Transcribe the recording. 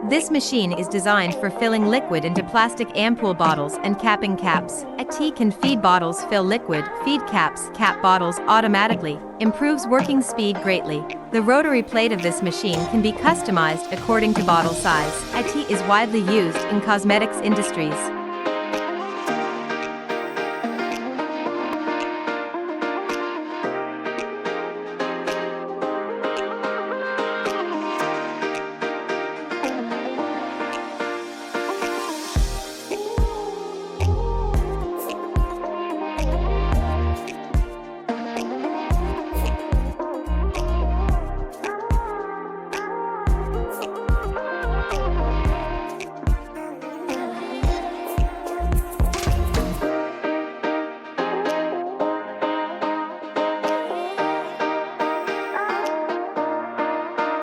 This machine is designed for filling liquid into plastic ampoule bottles and capping caps. It can feed bottles, fill liquid, feed caps, cap bottles automatically, improves working speed greatly. The rotary plate of this machine can be customized according to bottle size. It is widely used in cosmetics industries.